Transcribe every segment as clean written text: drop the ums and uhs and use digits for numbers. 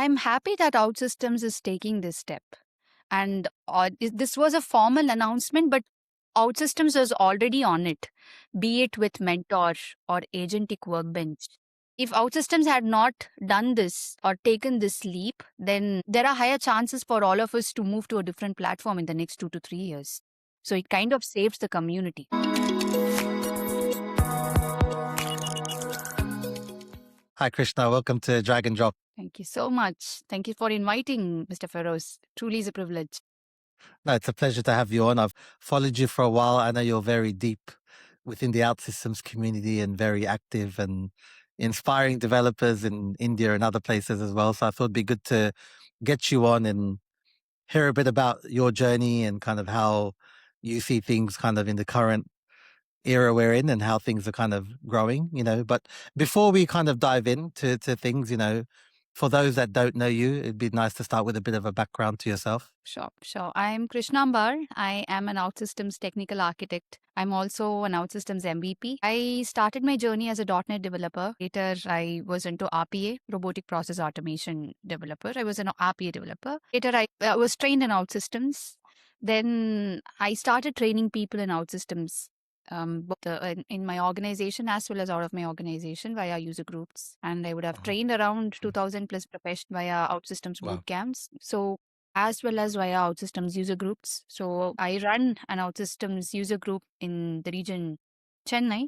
I'm happy that OutSystems is taking this step. And this was a formal announcement, but OutSystems was already on it, be it with Mentor or Agentic Workbench. If OutSystems had not done this or taken this leap, then there are higher chances for all of us to move to a different platform in the next 2 to 3 years. So it kind of saves the community. Hi, Krishna. Welcome to Drag and Drop. Thank you so much. Thank you for inviting, Mr. Feroz. Truly is a privilege. No, it's a pleasure to have you on. I've followed you for a while. I know you're very deep within the OutSystems community and very active and inspiring developers in India and other places as well. So I thought it'd be good to get you on and hear a bit about your journey and kind of how you see things kind of in the current era we're in and how things are kind of growing, But before we kind of dive into things, for those that don't know you, it'd be nice to start with a bit of a background to yourself. Sure. I'm Krishnnambal. I am an OutSystems technical architect. I'm also an OutSystems MVP. I started my journey as a .NET developer. Later, I was into RPA, robotic process automation developer. I was an RPA developer. Later, I was trained in OutSystems. Then I started training people in OutSystems, both in my organization as well as out of my organization via user groups. And I would have trained around 2,000 plus professionals via OutSystems boot camps. So as well as via OutSystems user groups. So I run an OutSystems user group in the region Chennai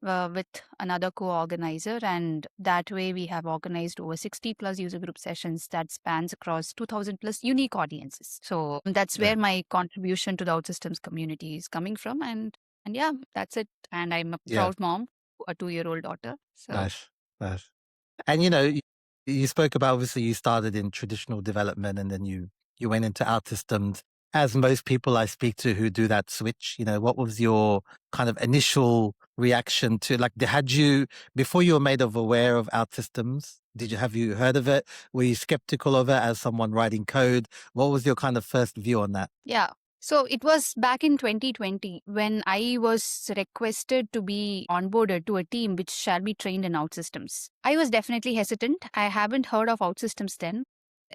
with another co-organizer, and that way we have organized over 60 plus user group sessions that spans across 2,000 plus unique audiences. So that's where my contribution to the OutSystems community is coming from, and yeah, that's it. And I'm a proud mom, a 2-year-old daughter. So Nice. And you spoke about, obviously you started in traditional development and then you went into OutSystems. As most people I speak to who do that switch, what was your kind of initial reaction to, like, before you were made aware of OutSystems, have you heard of it? Were you skeptical of it as someone writing code? What was your kind of first view on that? Yeah. So it was back in 2020 when I was requested to be onboarded to a team which shall be trained in OutSystems. I was definitely hesitant. I haven't heard of OutSystems then.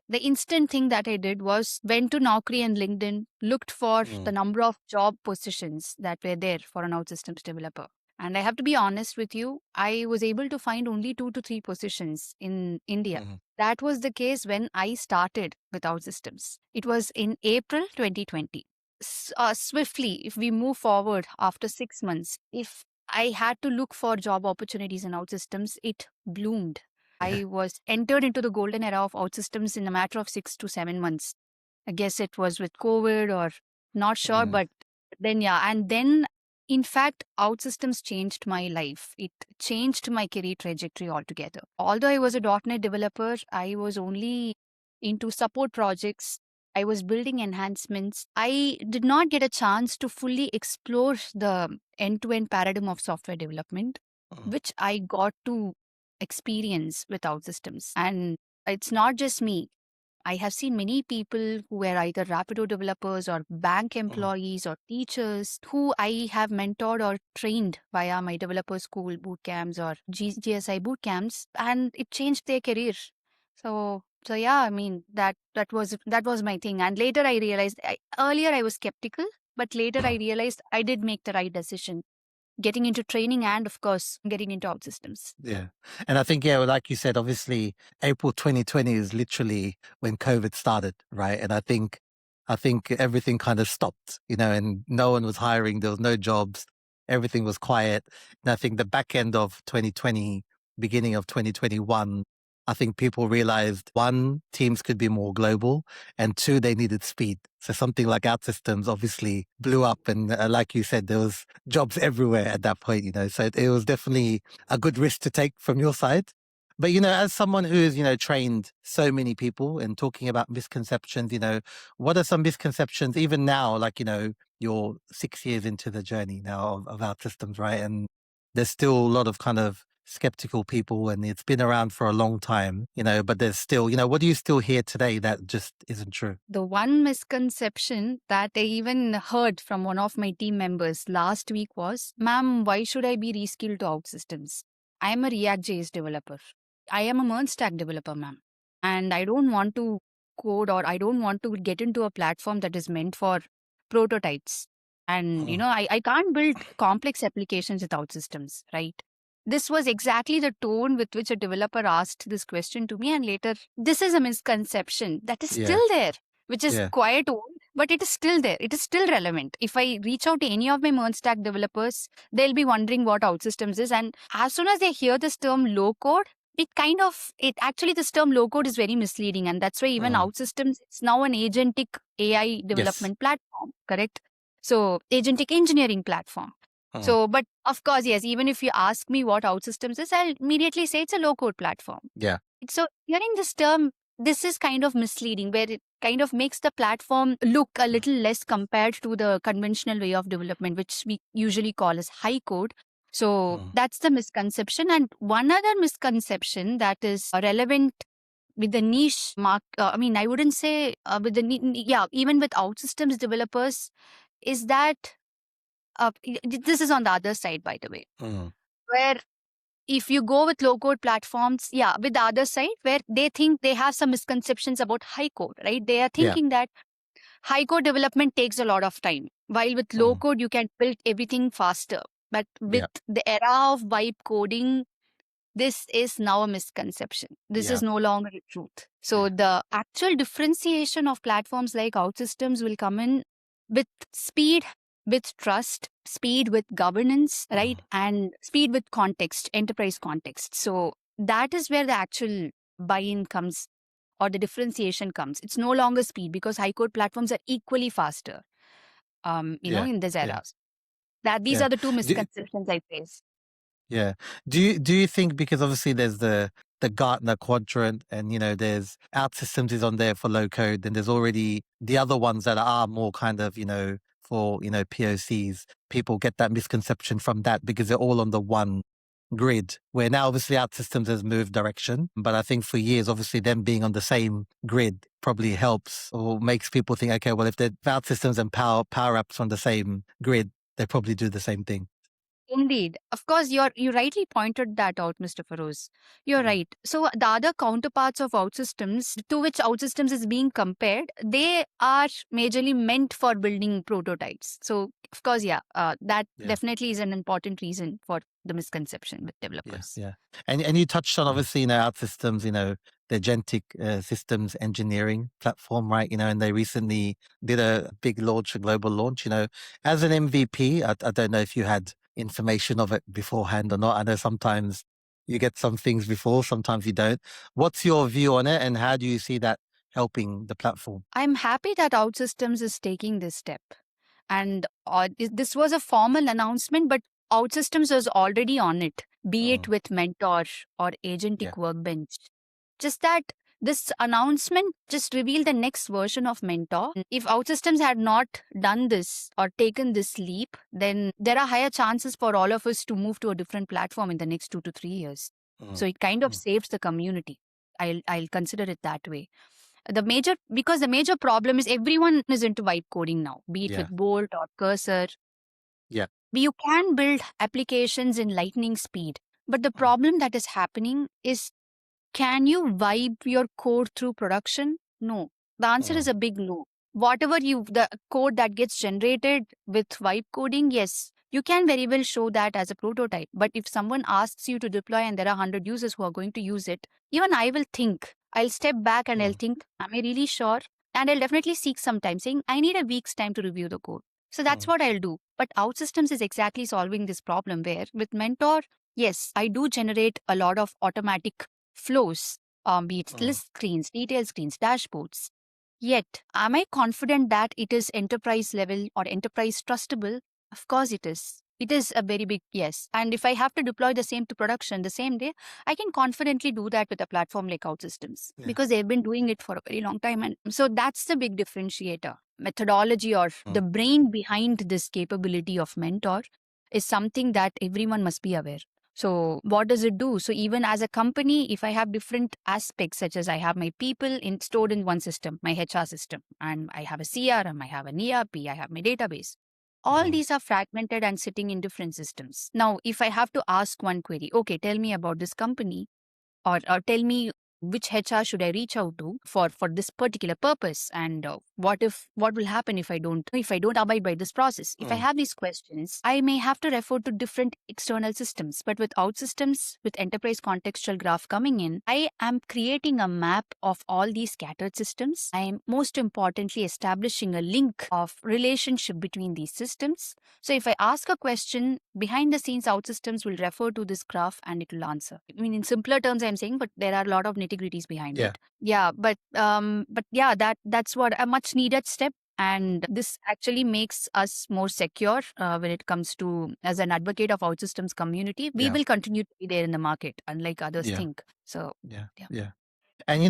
The instant thing that I did was went to Naukri and LinkedIn, looked for the number of job positions that were there for an OutSystems developer. And I have to be honest with you, I was able to find only 2 to 3 positions in India. That was the case when I started with OutSystems. It was in April 2020. Swiftly, if we move forward after 6 months, if I had to look for job opportunities in OutSystems, it bloomed. I was entered into the golden era of OutSystems in a matter of 6 to 7 months. I guess it was with COVID or not sure, but then, yeah. And then, in fact, OutSystems changed my life. It changed my career trajectory altogether. Although I was a .NET developer, I was only into support projects. I was building enhancements. I did not get a chance to fully explore the end-to-end paradigm of software development, which I got to experience with OutSystems. And it's not just me. I have seen many people who were either Rapido developers or bank employees or teachers who I have mentored or trained via my developer school boot camps or GSI boot camps, and it changed their career. So yeah, I mean that was my thing. And later I realized earlier I was skeptical, but later I realized I did make the right decision, getting into training and of course getting into OutSystems. Yeah. And I think, like you said, obviously April 2020 is literally when COVID started, right? And I think everything kind of stopped, and no one was hiring. There was no jobs. Everything was quiet. And I think the back end of 2020, beginning of 2021, I think people realized, one, teams could be more global, and two, they needed speed. So something like OutSystems obviously blew up. And like you said, there was jobs everywhere at that point, so it was definitely a good risk to take from your side. But, as someone who has, trained so many people and talking about misconceptions, what are some misconceptions even now, like, you're 6 years into the journey now of OutSystems, right? And there's still a lot of kind of skeptical people and it's been around for a long time, but there's still, what do you still hear today that just isn't true? The one misconception that I even heard from one of my team members last week was, ma'am, why should I be reskilled to OutSystems? I am a React.js developer. I am a MERN stack developer, ma'am. and I don't want to code, or I don't want to get into a platform that is meant for prototypes. And, Mm. I can't build complex applications without systems, right? This was exactly the tone with which a developer asked this question to me. And later, this is a misconception that is Yeah. still there, which is Yeah. quite old, but it is still there. It is still relevant. If I reach out to any of my MERN stack developers, they'll be wondering what OutSystems is. And as soon as they hear this term low code, it actually, this term low code is very misleading. And that's why even Mm. OutSystems, it's now an agentic AI Yes. development platform, correct? So, agentic engineering platform. Mm. So, but of course, yes, even if you ask me what OutSystems is, I'll immediately say it's a low code platform. Yeah. So, hearing this term, this is kind of misleading, where it kind of makes the platform look a Mm. little less compared to the conventional way of development, which we usually call as high code. So, Mm. that's the misconception. And one other misconception that is relevant with the niche I mean, I wouldn't say with the, yeah, even with OutSystems developers, is that this is on the other side, by the way, Mm. where if you go with low code platforms, yeah, with the other side, where they think they have some misconceptions about high code, right? They are Yeah. thinking that high code development takes a lot of time, while with low Mm. code, you can build everything faster. But with Yeah. the era of vibe coding, this is now a misconception. This Yeah. is no longer a truth. So Yeah. the actual differentiation of platforms like OutSystems will come in with speed, with trust, speed with governance, right? Mm. And speed with context, enterprise context. So that is where the actual buy-in comes, or the differentiation comes. It's no longer speed, because high code platforms are equally faster, Yeah. in this Yeah. era. That these Yeah. are the two Do, misconceptions I face. Yeah. Do you think, because obviously there's the Gartner quadrant, and there's OutSystems is on there for low code, and there's already the other ones that are more kind of for POCs. People get that misconception from that because they're all on the one grid. Where now obviously OutSystems has moved direction, but I think for years obviously them being on the same grid probably helps or makes people think, okay, well, if the OutSystems and Power Apps on the same grid, they probably do the same thing. Indeed. Of course, you rightly pointed that out, Mr. Feroz. You're Mm. right. So the other counterparts of OutSystems to which OutSystems is being compared, they are majorly meant for building prototypes. So of course, yeah, that Yeah. definitely is an important reason for the misconception with Yeah, developers. yeah. And you touched on obviously, OutSystems, the Agentic systems engineering platform, right? And they recently did a big launch, a global launch. As an MVP, I don't know if you had information of it beforehand or not. I know sometimes you get some things before, sometimes you don't. What's your view on it, and how do you see that helping the platform? I'm happy that OutSystems is taking this step. And this was a formal announcement, but OutSystems was already on it, be it Mm. with Mentor or Yeah. Agentic Workbench. Just that this announcement just revealed the next version of Mentor. If OutSystems had not done this or taken this leap, then there are higher chances for all of us to move to a different platform in the next 2 to 3 years. Mm. So it kind of Mm. saves the community. I'll consider it that way. Because the major problem is everyone is into vibe coding now, be it Yeah. with Bolt or Cursor. Yeah. You can build applications in lightning speed, but the Mm. problem that is happening is, can you vibe your code through production? No. The answer is Mm. a big no. The code that gets generated with vibe coding, yes, you can very well show that as a prototype. But if someone asks you to deploy and there are 100 users who are going to use it, even I will think. I'll step back and I'll Mm. think, am I really sure? And I'll definitely seek some time, saying, I need a week's time to review the code. So that's Mm. what I'll do. But OutSystems is exactly solving this problem, where with Mentor, yes, I do generate a lot of automatic flows, be it Mm. list screens, detail screens, dashboards. Yet, am I confident that it is enterprise level or enterprise trustable? Of course it is. It is a very big yes. And if I have to deploy the same to production the same day, I can confidently do that with a platform like OutSystems, Yeah. because they've been doing it for a very long time. And so that's the big differentiator. Methodology, or Mm. the brain behind this capability of Mentor, is something that everyone must be aware. So what does it do? So even as a company, if I have different aspects, such as I have my people stored in one system, my HR system, and I have a CRM, I have an ERP, I have my database. All Mm. these are fragmented and sitting in different systems. Now, if I have to ask one query, okay, tell me about this company, or tell me which HR should I reach out to for this particular purpose, and what will happen if I don't abide by this process. If I have these questions, I may have to refer to different external systems. But with OutSystems, with enterprise contextual graph coming in, I am creating a map of all these scattered systems. I am most importantly establishing a link of relationship between these systems. So if I ask a question, behind the scenes OutSystems will refer to this graph and it will answer. I mean, in simpler terms I'm saying, but there are a lot of nitty-gritties behind Yeah. it. Yeah, but yeah, that's what a much needed step. And this actually makes us more secure when it comes to, as an advocate of OutSystems community, we Yeah. will continue to be there in the market, unlike others Yeah. think. So Yeah. yeah. Yeah. And,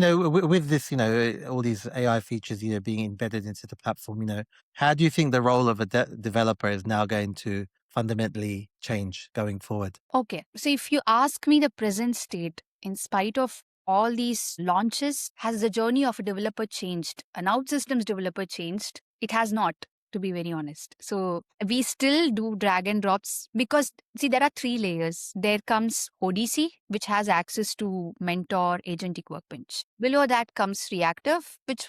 with this, all these AI features, being embedded into the platform, how do you think the role of a developer is now going to fundamentally change going forward? Okay. So if you ask me the present state, in spite of all these launches, has the journey of a developer changed? An OutSystems developer changed? It has not, to be very honest. So we still do drag and drops because, see, there are three layers. There comes ODC, which has access to Mentor, Agentic Workbench. Below that comes Reactive, which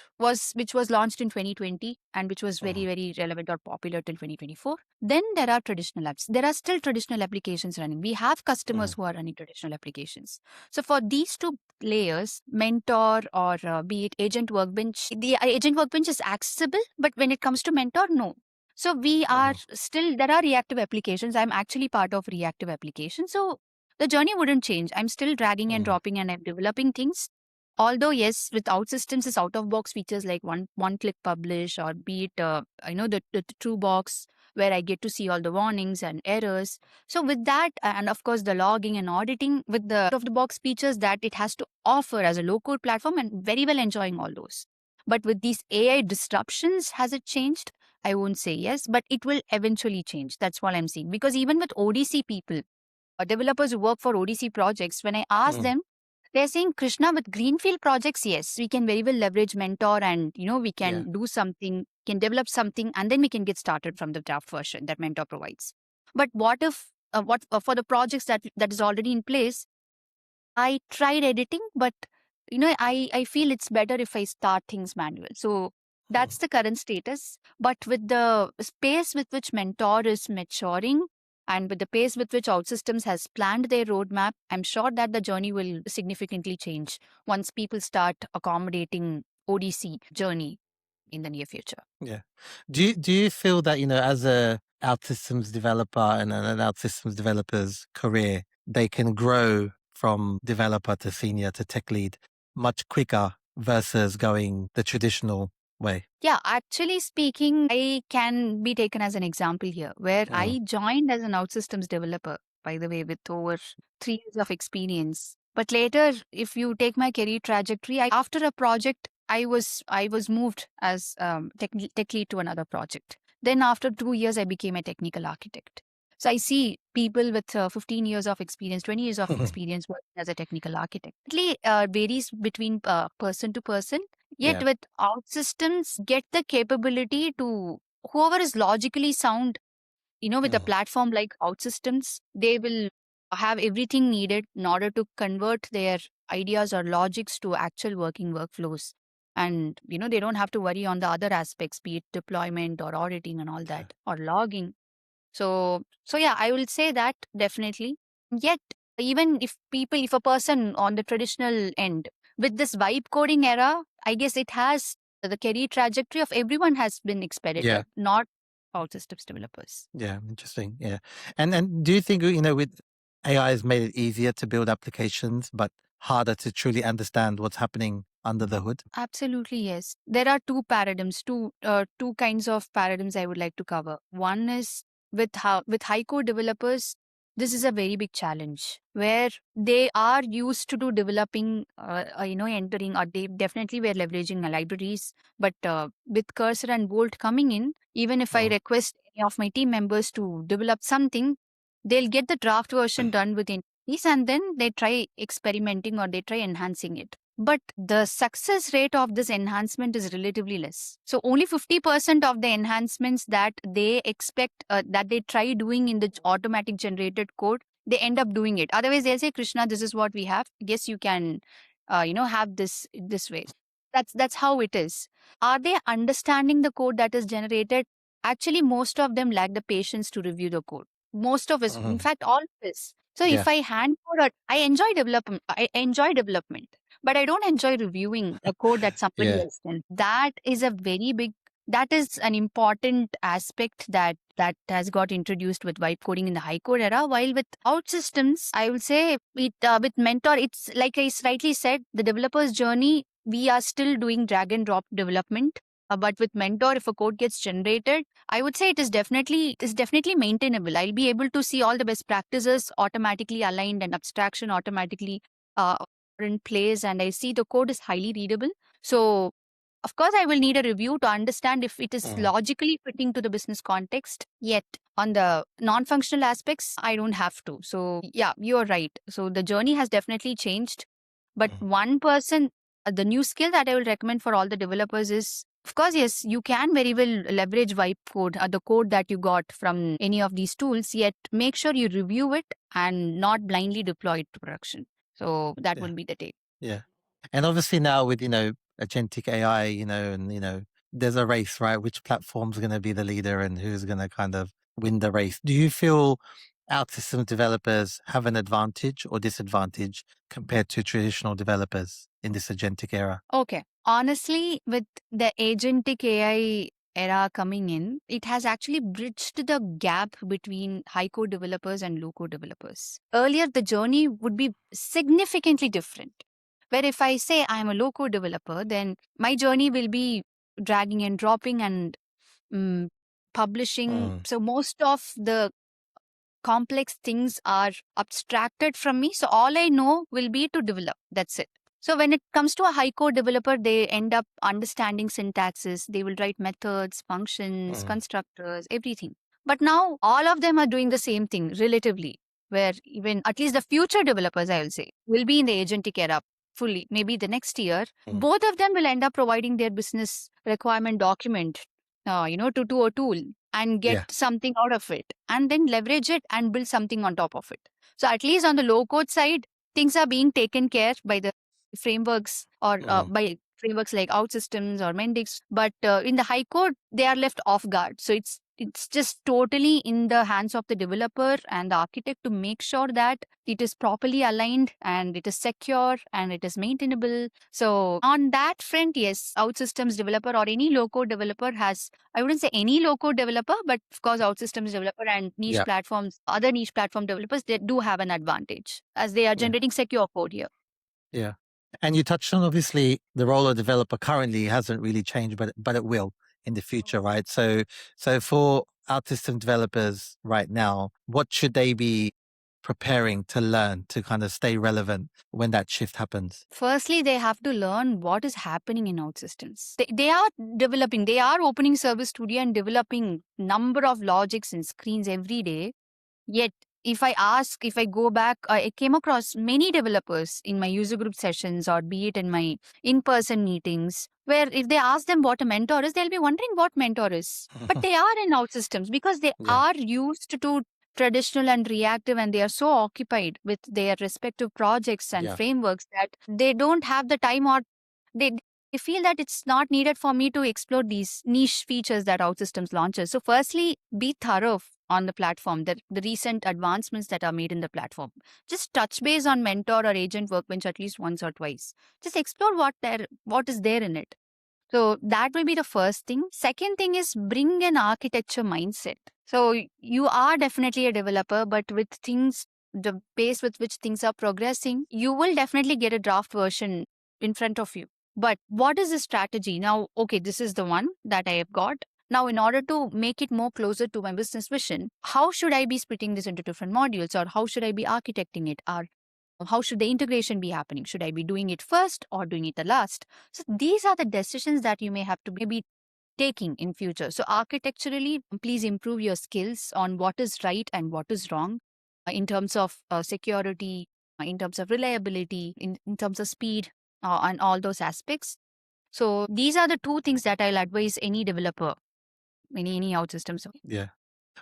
was launched in 2020 and which was very, very relevant or popular till 2024. Then there are traditional apps. There are still traditional applications running. We have customers who are running traditional applications. So for these two layers, Mentor or be it Agent Workbench, the Agent Workbench is accessible, but when it comes to Mentor, no. So we are still, there are reactive applications. I'm actually part of reactive applications. So the journey wouldn't change. I'm still dragging and dropping and I'm developing things. Although, yes, with OutSystems is out of box features like one click publish, or be it, the true box where I get to see all the warnings and errors. So with that, and of course the logging and auditing with the out of the box features that it has to offer as a low code platform, and very well enjoying all those. But with these AI disruptions, has it changed? I won't say yes, but it will eventually change. That's what I'm seeing. Because even with ODC people, developers who work for ODC projects, when I ask them, they're saying, Krishna, with greenfield projects, yes, we can very well leverage Mentor and, we Yeah. can do something, can develop something, and then we can get started from the draft version that Mentor provides. But what if, for the projects that is already in place, I tried editing, but I feel it's better if I start things manual. So that's the current status. But with the pace with which Mentor is maturing and with the pace with which OutSystems has planned their roadmap, I'm sure that the journey will significantly change once people start accommodating ODC journey in the near future. Yeah. Do you feel that, as a OutSystems developer and an OutSystems developer's career, they can grow from developer to senior to tech lead much quicker versus going the traditional way? Yeah, actually speaking, I can be taken as an example here, where I joined as an OutSystems developer, by the way, with over 3 years of experience. But later, if you take my career trajectory, after a project, I was moved as tech lead to another project. Then after 2 years, I became a technical architect. So I see people with 15 years of experience, 20 years of experience working as a technical architect. It varies between person to person. Yet Yeah. with OutSystems, get the capability to, whoever is logically sound, with a platform like OutSystems, they will have everything needed in order to convert their ideas or logics to actual working workflows. And, they don't have to worry on the other aspects, be it deployment or auditing and all that, or logging. So yeah, I will say that definitely. Yet, even if a person on the traditional end, with this vibe coding era, I guess it has the career trajectory of everyone has been Yeah. expedited, not OutSystems developers. Yeah. Interesting. Yeah. And do you think, with AI has made it easier to build applications, but harder to truly understand what's happening under the hood? Absolutely, yes. There are two kinds of paradigms I would like to cover. One is with high code developers, this is a very big challenge where they are used to do developing, entering, or they definitely were leveraging libraries. But with Cursor and Bolt coming in, even if I request any of my team members to develop something, they'll get the draft version done within these, and then they try experimenting or they try enhancing it. But the success rate of this enhancement is relatively less. So only 50% of the enhancements that they expect, that they try doing in the automatic generated code, they end up doing it. Otherwise, they'll say, Krishna, this is what we have. Yes, you can have this way. That's how it is. Are they understanding the code that is generated? Actually, most of them lack the patience to review the code. Most of us, in Mhm. fact, all of us. So Yeah. if I hand code, I enjoy development, but I don't enjoy reviewing a code that somebody Yeah. else did. That is a very big, that is an important aspect that has got introduced with vibe coding in the high code era. While with OutSystems, I will say it with Mentor, it's like I rightly said, the developer's journey. We are still doing drag and drop development. But with Mentor, if a code gets generated, I would say it is definitely maintainable. I'll be able to see all the best practices automatically aligned and abstraction automatically uh, in place, and I see the code is highly readable. So of course, I will need a review to understand if it is Mhm. logically fitting to the business context. Yet, on the non functional aspects, I don't have to. So, yeah, you're right. So, the journey has definitely changed. But Mhm. one person, the new skill that I will recommend for all the developers is, of course, yes, you can very well leverage Vibe code, the code that you got from any of these tools, yet make sure you review it and not blindly deploy it to production. So, that Yeah. would be the take. Yeah. And obviously now with, agentic AI, and, there's a race, right? Which platform's going to be the leader and who's going to kind of win the race? Do you feel OutSystems developers have an advantage or disadvantage compared to traditional developers in this agentic era? Okay. Honestly, with the agentic AI era coming in, it has actually bridged the gap between high code developers and low code developers. Earlier, the journey would be significantly different. Where if I say I'm a low code developer, then my journey will be dragging and dropping and mm, publishing. Mm. So most of the complex things are abstracted from me. So all I know will be to develop. That's it. So when it comes to a high code developer, they end up understanding syntaxes. They will write methods, functions, Mm. constructors, everything. But now all of them are doing the same thing relatively, where even at least the future developers, I will say, will be in the agentic era fully. Maybe the next year, Mm. both of them will end up providing their business requirement document, to a tool and get Yeah. something out of it and then leverage it and build something on top of it. So at least on the low code side, things are being taken care by the frameworks or Mm. by frameworks like OutSystems or Mendix. But in the high code, they are left off guard. So it's just totally in the hands of the developer and the architect to make sure that it is properly aligned and it is secure and it is maintainable. So on that front, yes, OutSystems developer or any low code developer has, I wouldn't say any low code developer, but of course, OutSystems developer and niche Yeah. platforms, other niche platform developers, they do have an advantage as they are Yeah. generating secure code here. Yeah. And you touched on obviously the role of developer currently hasn't really changed, but it will in the future, right? So for OutSystem developers right now, what should they be preparing to learn to kind of stay relevant when that shift happens? Firstly, they have to learn what is happening in OutSystems. They are developing, they are opening Service Studio and developing number of logics and screens every day. Yet, if I go back, I came across many developers in my user group sessions or be it in my in person meetings, where if they ask them what a mentor is, they'll be wondering what mentor is. But they are in OutSystems because they Yeah. are used to traditional and reactive and they are so occupied with their respective projects and Yeah. frameworks that they don't have the time or they feel that it's not needed for me to explore these niche features that OutSystems launches. So, firstly, be thorough on the platform, the recent advancements that are made in the platform. Just touch base on Mentor or Agent Workbench at least once or twice. Just explore what is there in it. So that will be the first thing. Second thing is bring an architecture mindset. So you are definitely a developer, but with things, the pace with which things are progressing, you will definitely get a draft version in front of you. But what is the strategy? Now, okay, this is the one that I have got. Now, in order to make it more closer to my business vision, how should I be splitting this into different modules or how should I be architecting it? Or how should the integration be happening? Should I be doing it first or doing it the last? So these are the decisions that you may have to be taking in future. So architecturally, please improve your skills on what is right and what is wrong in terms of security, in terms of reliability, in terms of speed, and all those aspects. So these are the two things that I'll advise any developer, any OutSystems. Yeah.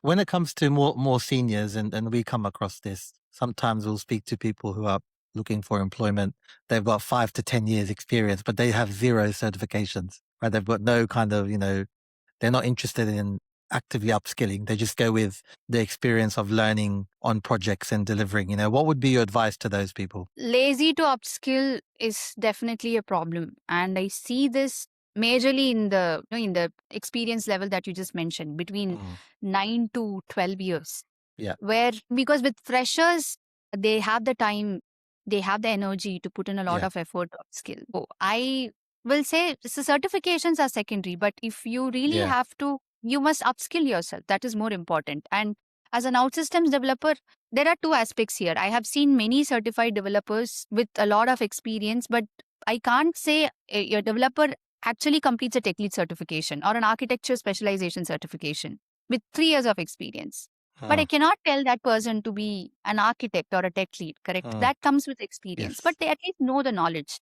When it comes to more seniors and we come across this, sometimes we'll speak to people who are looking for employment. They've got 5 to 10 years experience, but they have 0 certifications, right? They've got no kind of, they're not interested in actively upskilling. They just go with the experience of learning on projects and delivering. What would be your advice to those people? Lazy to upskill is definitely a problem, and I see this majorly in the experience level that you just mentioned, between Mm. 9 to 12 years. Yeah. Where, because with freshers, they have the time, they have the energy to put in a lot Yeah. of effort to upskill. So I will say, so certifications are secondary, but if you really Yeah. have to, you must upskill yourself. That is more important. And as an OutSystems developer, there are two aspects here. I have seen many certified developers with a lot of experience, but I can't say a developer actually completes a tech lead certification or an architecture specialization certification with 3 years of experience. But I Mm. cannot tell that person to be an architect or a tech lead, correct? Mm. That comes with experience, but Yes. they at least know the knowledge.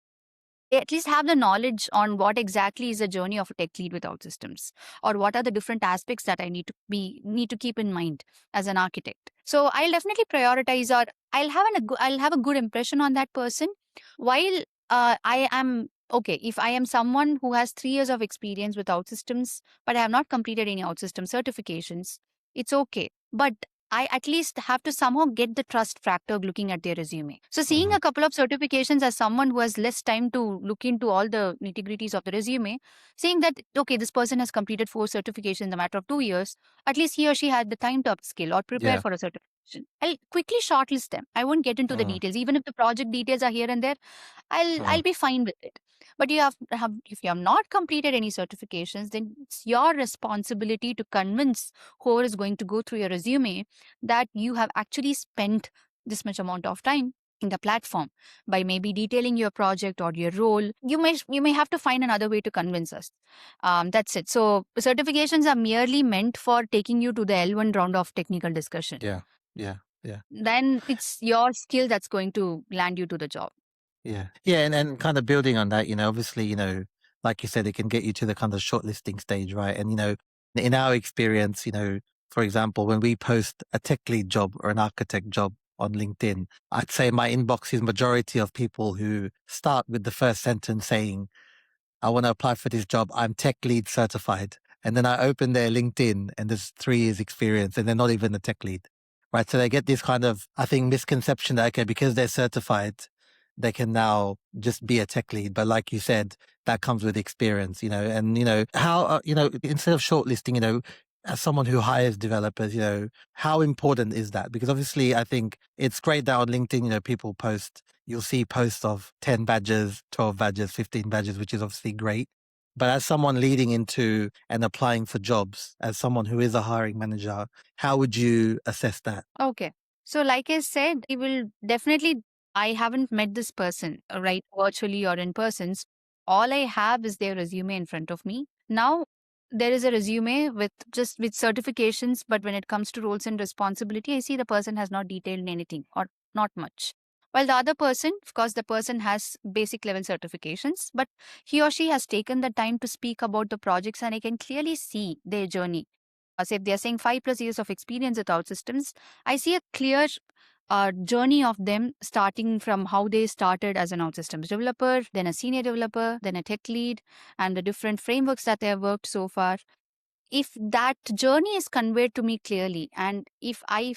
They at least have the knowledge on what exactly is the journey of a tech lead with OutSystems, or what are the different aspects that I need to keep in mind as an architect. So I'll definitely prioritize, or I'll have a good impression on that person. While I am okay, if I am someone who has 3 years of experience with OutSystems, but I have not completed any OutSystem certifications, it's okay. But I at least have to somehow get the trust factor looking at their resume. So seeing Mhm. a couple of certifications as someone who has less time to look into all the nitty-gritties of the resume, saying that, okay, this person has completed 4 certifications in a matter of 2 years, at least he or she had the time to upskill or prepare Yeah. for a certification. I'll quickly shortlist them. I won't get into the Mm. details. Even if the project details are here and there, I'll Mm. be fine with it. But if you have not completed any certifications, then it's your responsibility to convince whoever is going to go through your resume that you have actually spent this much amount of time in the platform. By maybe detailing your project or your role, you may have to find another way to convince us. That's it. So certifications are merely meant for taking you to the L1 round of technical discussion. Yeah. Yeah. Yeah. Then it's your skill that's going to land you to the job. Yeah. Yeah. And kind of building on that, obviously, like you said, it can get you to the kind of shortlisting stage, right? And, in our experience, for example, when we post a tech lead job or an architect job on LinkedIn, I'd say my inbox is majority of people who start with the first sentence saying, I want to apply for this job. I'm tech lead certified. And then I open their LinkedIn and there's 3 years experience and they're not even a tech lead. Right. So they get this kind of, I think, misconception that, okay, because they're certified, they can now just be a tech lead. But like you said, that comes with experience, and, how, instead of shortlisting, as someone who hires developers, how important is that? Because obviously I think it's great that on LinkedIn, people post, you'll see posts of 10 badges, 12 badges, 15 badges, which is obviously great. But as someone leading into and applying for jobs, as someone who is a hiring manager, how would you assess that? Okay. So, like I said, I will definitely, I haven't met this person, right, virtually or in persons. All I have is their resume in front of me. Now, there is a resume with just with certifications, but when it comes to roles and responsibility, I see the person has not detailed anything or not much. While the other person, of course, the person has basic level certifications, but he or she has taken the time to speak about the projects, and I can clearly see their journey. Say if they're saying 5 plus years of experience with OutSystems, I see a clear journey of them, starting from how they started as an OutSystems developer, then a senior developer, then a tech lead, and the different frameworks that they have worked so far. If that journey is conveyed to me clearly, and if I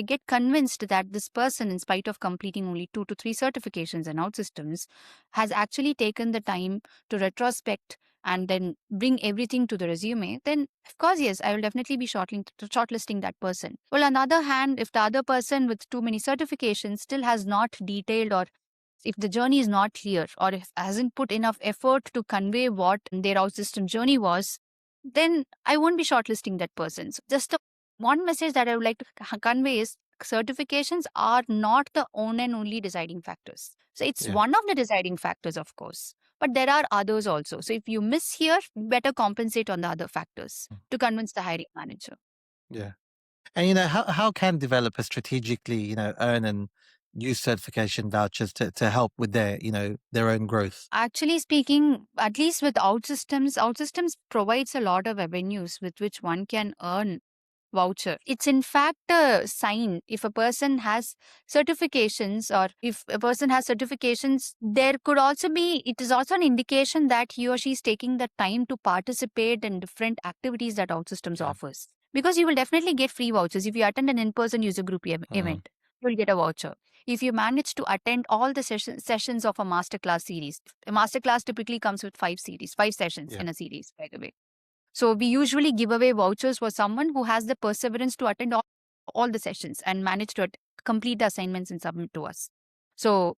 get convinced that this person, in spite of completing only 2 to 3 certifications and OutSystems, has actually taken the time to retrospect and then bring everything to the resume, then of course, yes, I will definitely be shortlisting that person. Well, on the other hand, if the other person with too many certifications still has not detailed, or if the journey is not clear, or if hasn't put enough effort to convey what their OutSystem journey was, then I won't be shortlisting that person. So just one message that I would like to convey is, certifications are not the own and only deciding factors. So it's Yeah. one of the deciding factors, of course, but there are others also. So if you miss here, better compensate on the other factors to convince the hiring manager. Yeah. And how can developers strategically, earn and use certification vouchers to help with their own growth? Actually speaking, at least with OutSystems provides a lot of avenues with which one can earn voucher. It's in fact a sign. If a person has certifications, or if a person has certifications, it is also an indication that he or she is taking the time to participate in different activities that OutSystems Yeah. offers. Because you will definitely get free vouchers. If you attend an in-person user group event, you will get a voucher. If you manage to attend all the sessions of a masterclass series, a masterclass typically comes with 5 sessions Yeah. in a series, by the way. So we usually give away vouchers for someone who has the perseverance to attend all the sessions and manage to complete the assignments and submit to us. So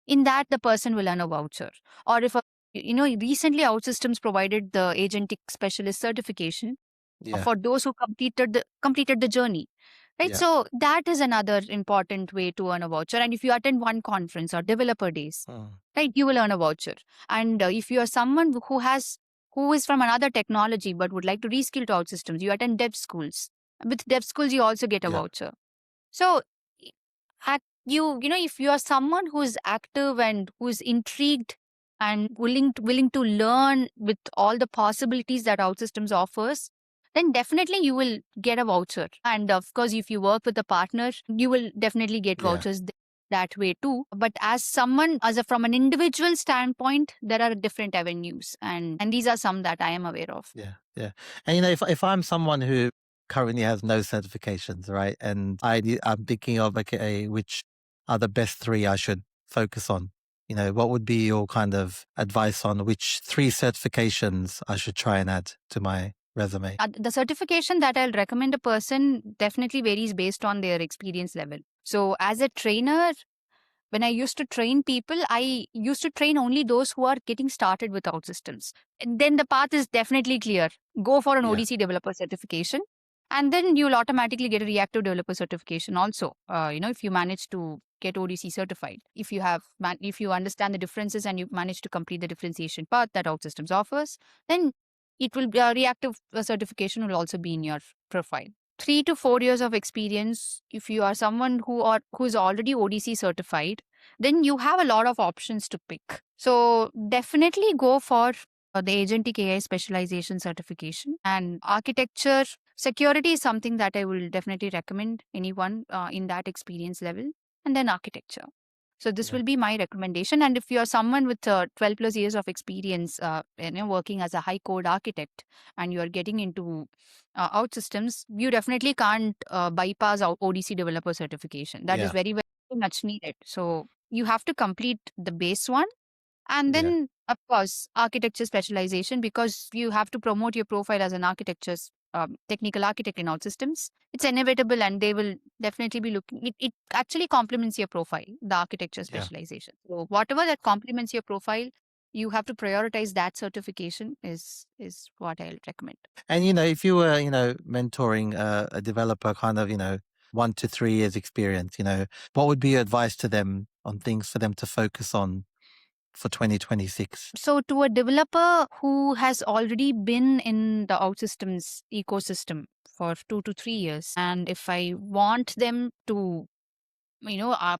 in that, the person will earn a voucher. Or if recently OutSystems provided the Agentic specialist certification Yeah. for those who completed the journey. Right. Yeah. So that is another important way to earn a voucher. And if you attend one conference or developer days, right, you will earn a voucher. And if you are someone who is from another technology but would like to reskill to OutSystems, you attend dev schools. With dev schools, you also get a Yeah. voucher. So if you are someone who is active and who is intrigued and willing to learn with all the possibilities that OutSystems offers, then definitely you will get a voucher. And of course, if you work with a partner, you will definitely get Yeah. vouchers that way too. But from an individual standpoint, there are different avenues, and these are some that I am aware of. Yeah. Yeah. And if I'm someone who currently has no certifications, right, and I'm thinking of okay, which are the best 3 I should focus on? What would be your kind of advice on which 3 certifications I should try and add to my resume? The certification that I'll recommend a person definitely varies based on their experience level. So as a trainer, when I used to train people, I used to train only those who are getting started with OutSystems. And then the path is definitely clear. Go for an Yeah. ODC developer certification, and then you'll automatically get a reactive developer certification also. If you manage to get ODC certified, if you understand the differences and you manage to complete the differentiation path that OutSystems offers, then it will be a reactive certification will also be in your profile. 3 to 4 years of experience, if you are someone who is already ODC certified, then you have a lot of options to pick. So definitely go for the Agentic AI specialization certification. And architecture security is something that I will definitely recommend anyone in that experience level. And then architecture. So this Yeah. will be my recommendation. And if you are someone with 12 plus years of experience, working as a high code architect, and you are getting into OutSystems, you definitely can't bypass ODC developer certification. That is Yeah. very, very much needed. So you have to complete the base one, and Yeah. then, of course, architecture specialization, because you have to promote your profile as an technical architect in OutSystems. It's inevitable, and they will definitely be looking. It actually complements your profile, the architecture Yeah. specialization. So whatever that complements your profile, you have to prioritize that certification. Is what I'll recommend. And if you were, mentoring a developer, kind of, 1 to 3 years experience, what would be your advice to them on things for them to focus on for 2026? So, to a developer who has already been in the OutSystems ecosystem for 2 to 3 years, and if I want them to,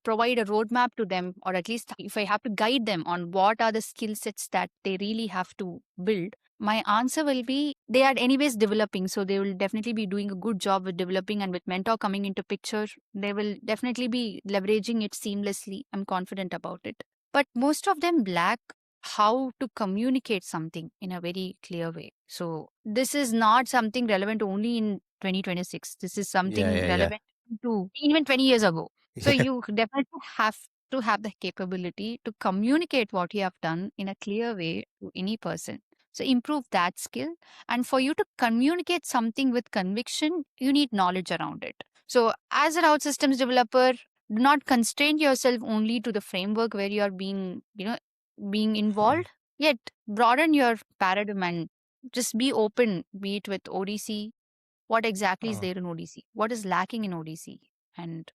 provide a roadmap to them, or at least if I have to guide them on what are the skill sets that they really have to build, my answer will be they are anyways developing. So, they will definitely be doing a good job with developing, and with Mentor coming into picture, they will definitely be leveraging it seamlessly. I'm confident about it. But most of them lack how to communicate something in a very clear way. So this is not something relevant only in 2026. This is Yeah. something Yeah. Yeah. relevant to even 20 years ago. So Yeah. you definitely have to have the capability to communicate what you have done in a clear way to any person. So improve that skill. And for you to communicate something with conviction, you need knowledge around it. So as an OutSystems developer, do not constrain yourself only to the framework where you are being involved, yet broaden your paradigm and just be open, be it with ODC, what exactly is Oh, there in ODC, what is lacking in ODC, and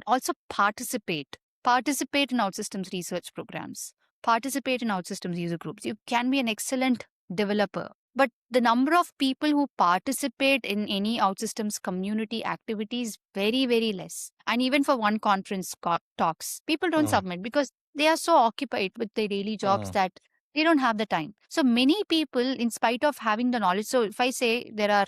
also participate in OutSystems research programs, participate in OutSystems user groups. You can be an excellent developer, but the number of people who participate in any OutSystems community activity is very, very less. And even for one conference talks, people don't oh, submit because they are so occupied with their daily jobs oh. that They don't have the time. So many people, in spite of having the knowledge, so if I say there are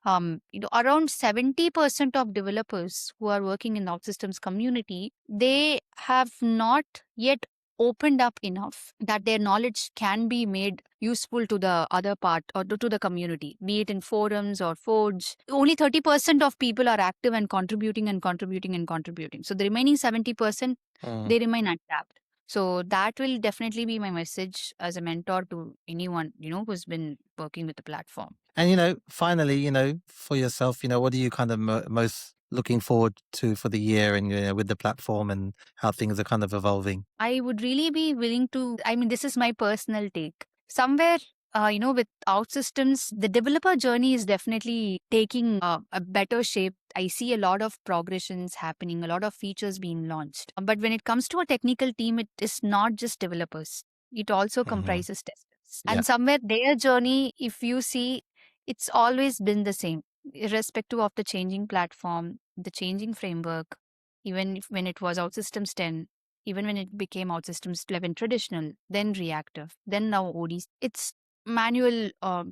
around 70% of developers who are working in the OutSystems community, they have not yet opened up enough that their knowledge can be made useful to the other part or to the community, be it in forums or forge. Only 30% of people are active and contributing and contributing and contributing. So the remaining 70%, they remain untapped. So that will definitely be my message as a mentor to anyone, who's been working with the platform. And finally, for yourself, what are you kind of most looking forward to for the year and with the platform and how things are kind of evolving? I would really be willing to, I mean, this is my personal take. Somewhere, with OutSystems, the developer journey is definitely taking a better shape. I see a lot of progressions happening, a lot of features being launched. But when it comes to a technical team, it is not just developers, it also Hmm. comprises testers. Yeah. And somewhere their journey, if you see, it's always been the same, irrespective of the changing platform, the changing framework, even when it was OutSystems 10, even when it became OutSystems 11 traditional, then reactive, then now ODs. It's manual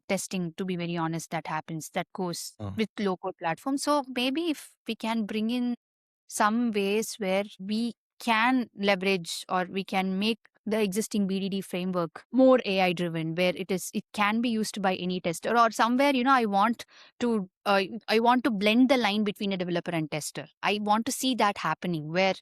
testing, to be very honest, that happens, that goes Mm. with low code platform. So maybe if we can bring in some ways where we can leverage or we can make the existing BDD framework more AI driven, where it can be used by any tester, or somewhere, I want to blend the line between a developer and tester. I want to see that happening where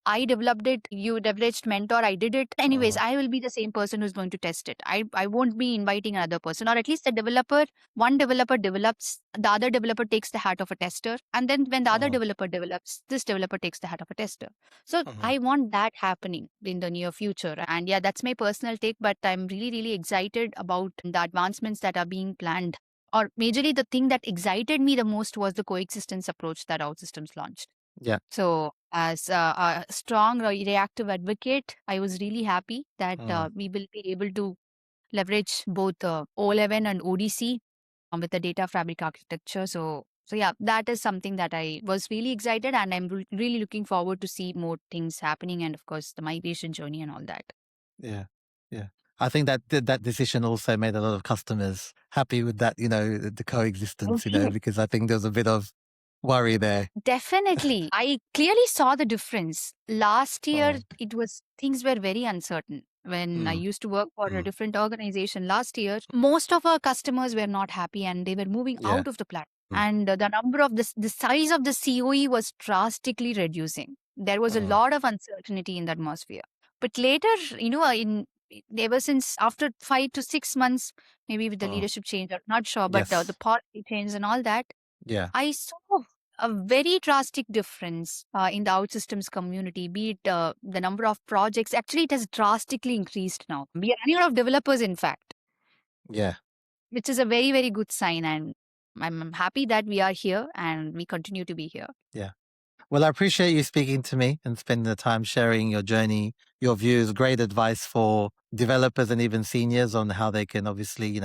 I developed it, you leveraged mentor, I did it. Anyways, Mm. I will be the same person who's going to test it. I won't be inviting another person, or at least the developer, one developer develops, the other developer takes the hat of a tester. And then when the other Mm. developer develops, this developer takes the hat of a tester. So Mhm. I want that happening in the near future. And yeah, that's my personal take, but I'm really, really excited about the advancements that are being planned. Or majorly the thing that excited me the most was the coexistence approach that OutSystems launched. Yeah. So, as a strong reactive advocate, I was really happy that Mm. we will be able to leverage both O11 and ODC with the data fabric architecture. So yeah, that is something that I was really excited, and I'm really looking forward to see more things happening, and of course the migration journey and all that. Yeah. Yeah. I think that decision also made a lot of customers happy with that, the coexistence, Okay. because I think there's a bit of worry there. Definitely. I clearly saw the difference. Last year, Mm. things were very uncertain. When I Mm. used to work for a Mm. different organization last year, most of our customers were not happy and they were moving Yeah. out of the platform. Mm. And the number of the size of the COE was drastically reducing. There was a Mm. lot of uncertainty in the atmosphere. But later, ever since after 5 to 6 months, maybe with the Mm. leadership change, I'm not sure, but the Yes. policy change and all that, Yeah. I saw a very drastic difference in the OutSystems community, be it the number of projects. Actually, it has drastically increased now. We are running out of developers, in fact, Yeah. which is a very, very good sign. And I'm happy that we are here and we continue to be here. Yeah. Well, I appreciate you speaking to me and spending the time sharing your journey, your views, great advice for developers and even seniors on how they can obviously,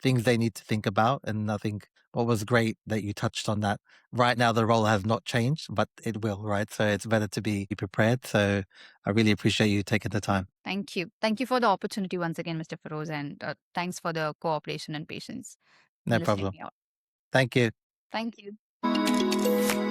things they need to think about. And I think what was great that you touched on that. Right now, the role has not changed, but it will, right? So it's better to be prepared. So I really appreciate you taking the time. Thank you. Thank you for the opportunity once again, Mr. Feroz, and thanks for the cooperation and patience in No listening problem. me out. Thank you. Thank you.